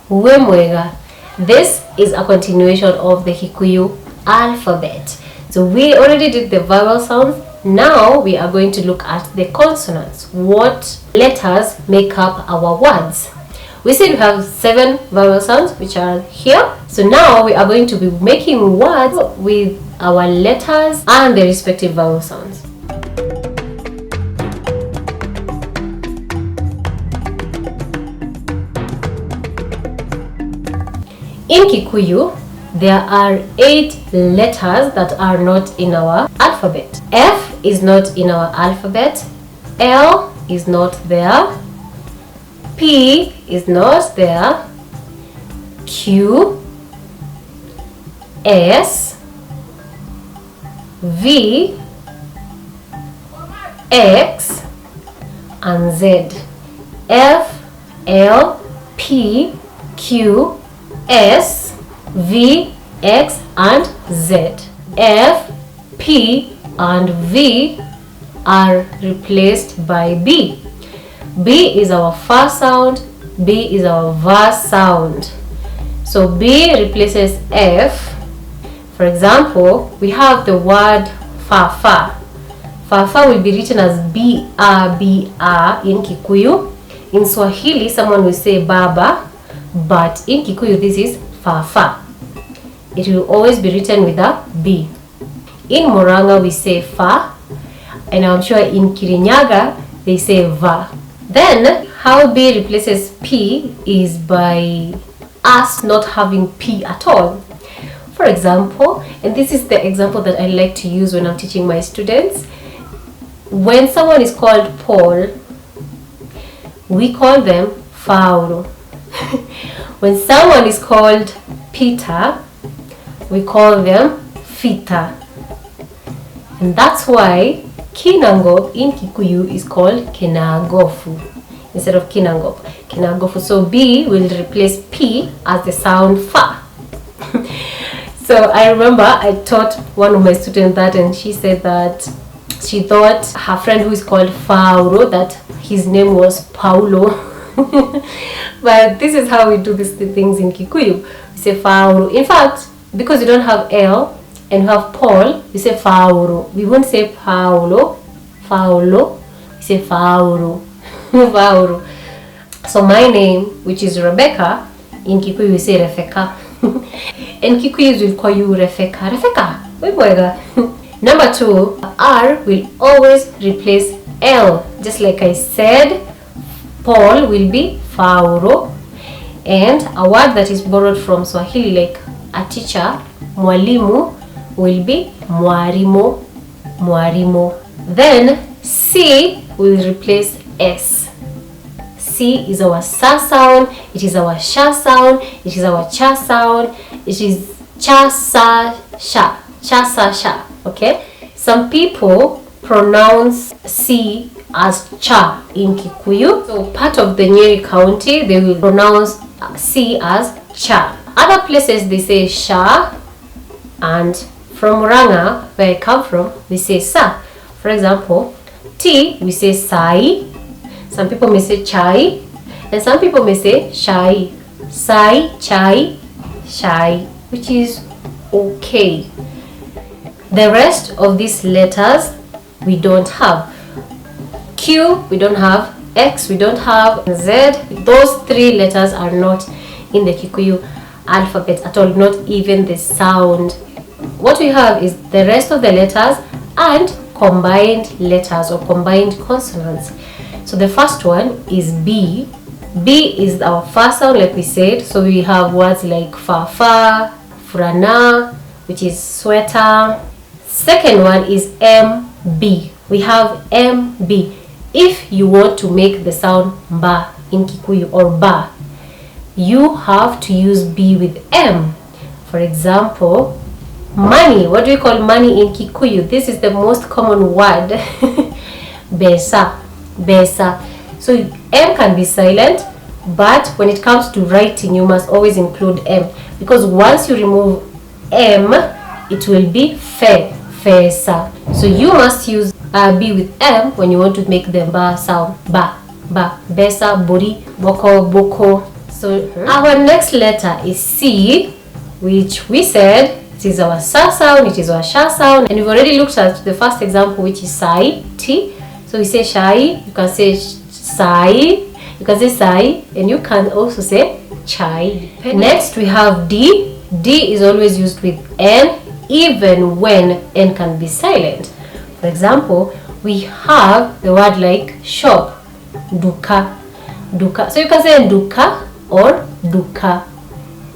Wemwega. This is a continuation of the Kikuyu alphabet. So we already did the vowel sounds. Now we are going to look at the consonants. What letters make up our words? We said we have 7 vowel sounds which are here. So now we are going to be making words with our letters and the respective vowel sounds. In Kikuyu, there are 8 letters that are not in our alphabet. F is not in our alphabet. L is not there. P is not there. Q, S, V, X, and Z. F, L, P, Q, S, V, X, and Z. F, P, and V are replaced by B. B is our first sound, B is our vowel sound. So B replaces F. For example, we have the word fa-fa. Fa-fa will be written as B-A-B-A in Kikuyu. In Swahili, someone will say baba, but in Kikuyu, this is fa-fa. It will always be written with a B. In Moranga, we say fa, and I'm sure in Kirinyaga, they say va. Then, how B replaces P is by us not having P at all. For example, and this is the example that I like to use when I'm teaching my students. When someone is called Paul, we call them Fauro. When someone is called Peter, we call them Fita. And that's why Kinangop in Kikuyu is called Kinagofu instead of Kinangop. Kinagofu. So B will replace P as the sound Fa. So I remember I taught one of my students that, and she said that she thought her friend who is called Fauro, that his name was Paulo. But this is how we do these things in Kikuyu. We say Fauro. In fact, because we don't have L and we have Paul, we say Fauro. We won't say Paulo, Faulo. We say Fauro. Fauro. So my name, which is Rebecca, in Kikuyu we say Refeka. And Kikuyus will call you Refeka. Refeka. Number 2, R will always replace L. Just like I said, Paul will be Fauro. And a word that is borrowed from Swahili, like a teacher, mwalimu, will be mwarimo, mwarimo. Then C will replace S. C is our sa sound, it is our sha sound, it is our cha sound, it is cha sa sha, cha sa sha. Okay, some people pronounce C as cha in Kikuyu. So part of the Nyeri County, they will pronounce C as cha. Other places they say sha, and from Muranga, where I come from, we say sa. For example, T we say sai. Some people may say chai, and some people may say shai. Sai, chai, shai, which is okay. The rest of these letters we don't have. Q we don't have, X we don't have, Z. Those 3 letters are not in the Kikuyu alphabet at all, not even the sound. What we have is the rest of the letters and combined letters or combined consonants. So the first one is B. B is our first sound, like we said. So we have words like fa-fa, furana, which is sweater. Second one is MB. We have MB. If you want to make the sound ba in Kikuyu or ba, you have to use B with M. For example, money. What do we call money in Kikuyu? This is the most common word. Besa. Besa. So M can be silent, but when it comes to writing, you must always include M, because once you remove M, it will be fe. Fesa. So you must use B with M when you want to make the ba sound. Ba. Ba. Besa, bori, boko, boko. So our next letter is C, which we said it is our sa sound, it is our sha sound, and we've already looked at the first example, which is sai, T. So we say shai, you can say sai, you can say sai, and you can also say chai. Next we have D. D is always used with N, even when N can be silent. For example, we have the word like shop, duka, duka. So you can say duka or duka,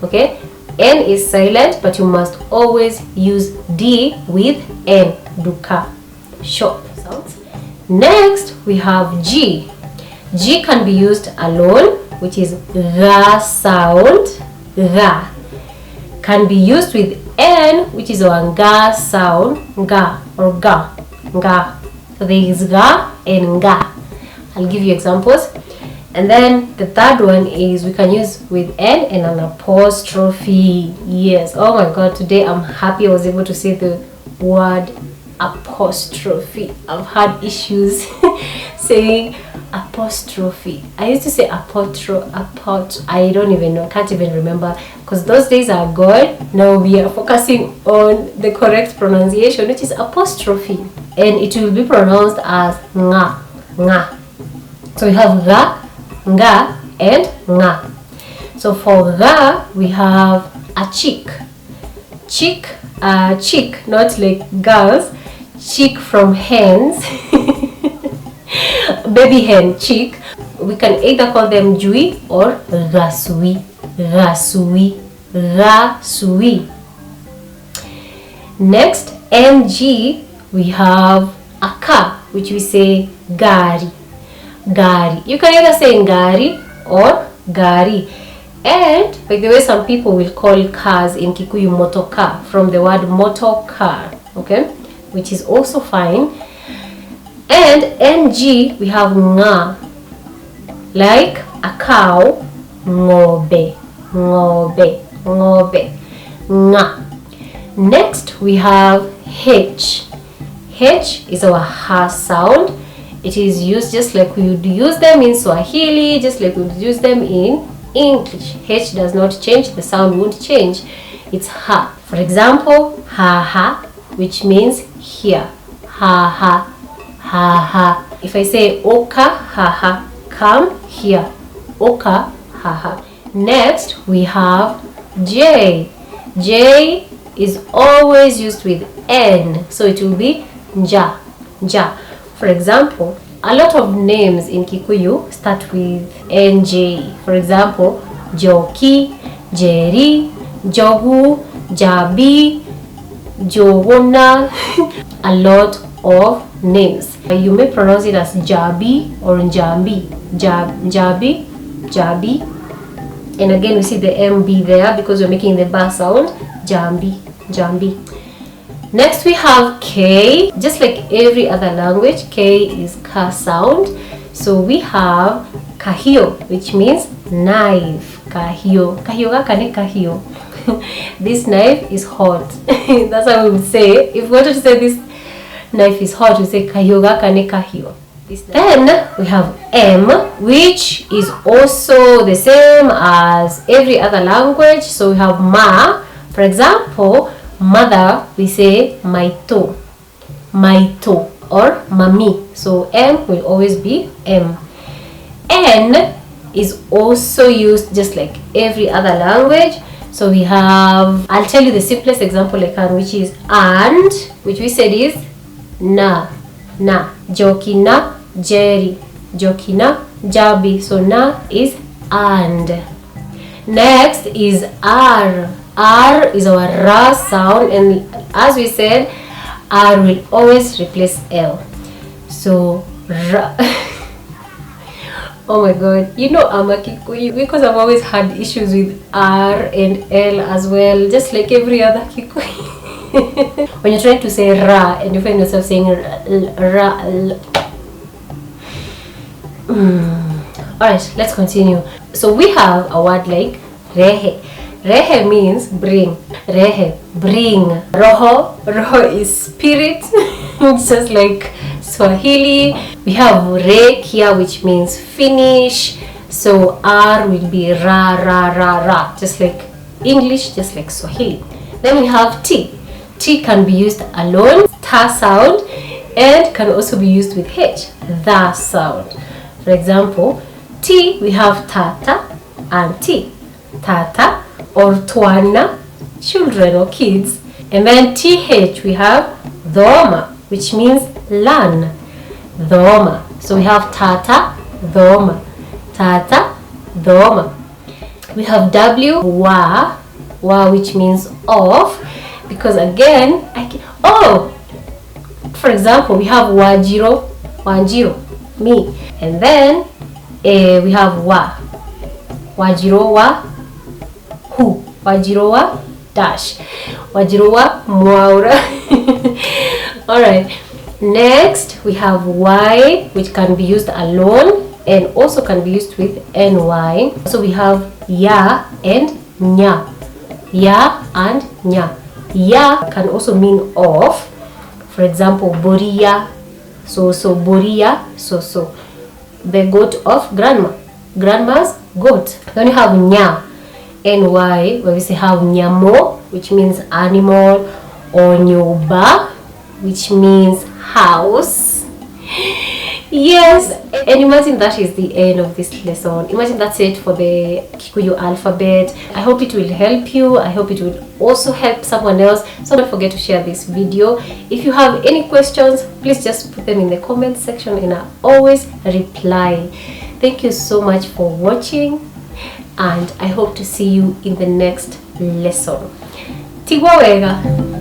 okay? N is silent, but you must always use D with N, duka, shop. Next, we have G. G can be used alone, which is ga sound, ga. Can be used with N, which is our ga sound, ga or ga, ga. So there is ga and ga. I'll give you examples. And then the third one is we can use with N and an apostrophe. Yes, oh my god, today I'm happy I was able to say the word apostrophe. I've had issues saying apostrophe. I used to say I don't even know, I can't even remember, because those days are gone. Now we are focusing on the correct pronunciation, which is apostrophe, and it will be pronounced as nga, nga. So we have ga, nga, and nga. So for ga, we have a chick. Chick, chick, not like girls, chick from hens. Baby hen, chick. We can either call them jui or rasui, rasui, rasui. Next, ng, we have a car, which we say gari, gari. You can either say ngari or gari. And by the way, some people will call cars in Kikuyu motoka, from the word motor car, okay, which is also fine. And ng, we have nga, like a cow, ngobe, ngobe, ngobe, nga. Next we have h. H is our ha sound. It is used just like we would use them in Swahili, just like we would use them in English. H does not change, the sound won't change. It's ha. For example, ha ha, which means here. Ha ha, ha ha. If I say oka, ha ha, come here. Oka, ha ha. Next, we have J. J is always used with N, so it will be ja, ja. For example, a lot of names in Kikuyu start with NJ. For example, Joki, Jeri, Jogu, Jabi, Jogona. A lot of names. You may pronounce it as Jabi or Njambi. Jabi, Jabi. And again, we see the MB there because we're making the ba sound. Jambi, Jambi. Next we have K. Just like every other language, K is ka sound. So we have kahio, which means knife. Kahio. Kahio ga kane kahio. This knife is hot. That's how we would say. If we wanted to say this knife is hot, we say kahio ga kane kahio. Then we have M, which is also the same as every other language. So we have ma. For example, mother, we say maito, maito, or mami. So M will always be M. N is also used just like every other language. So we have, I'll tell you the simplest example I can, which is and, which we said is na, na, jokina, jeri, jokina, jabi. So na is and. Next is R. R is our ra sound, and as we said, R will always replace L. So ra. Oh my god, you know I'm a Kikuyu because I've always had issues with R and L as well, just like every other Kikuyu. When you're trying to say ra and you find yourself saying ra. Alright, let's continue. So we have a word like rehe. Rehe means bring. Rehe, bring. Roho, roho is spirit. It's just like Swahili. We have re here, which means finish. So R will be ra, ra, ra, ra, just like English, just like Swahili. Then we have T. T can be used alone, ta sound, and can also be used with H, the sound. For example, T, we have tata and T. Tata or twana, children or kids. And then TH, we have dhoma, which means learn. Dhoma. So we have tata, dhoma. Tata, dhoma. We have W, wa, which means of, because again, for example, we have Wanjiru, me. And then we have wa, Wanjiru wa, who, Wanjiru wa, dash, Wanjiru Mwaura. Alright, next we have Y, which can be used alone and also can be used with NY. So we have ya and nya. Ya and nya. Ya can also mean of. For example, boria, so boria, so the goat of grandma's goat. Then you have nya, NY, where we say have nyamo, which means animal, or nyoba, which means house. Yes, and imagine that is the end of this lesson. Imagine that's it for the Kikuyu alphabet. I hope it will help you. I hope it will also help someone else. So don't forget to share this video. If you have any questions, please just put them in the comment section and I'll always reply. Thank you so much for watching, and I hope to see you in the next lesson. Tigwawega.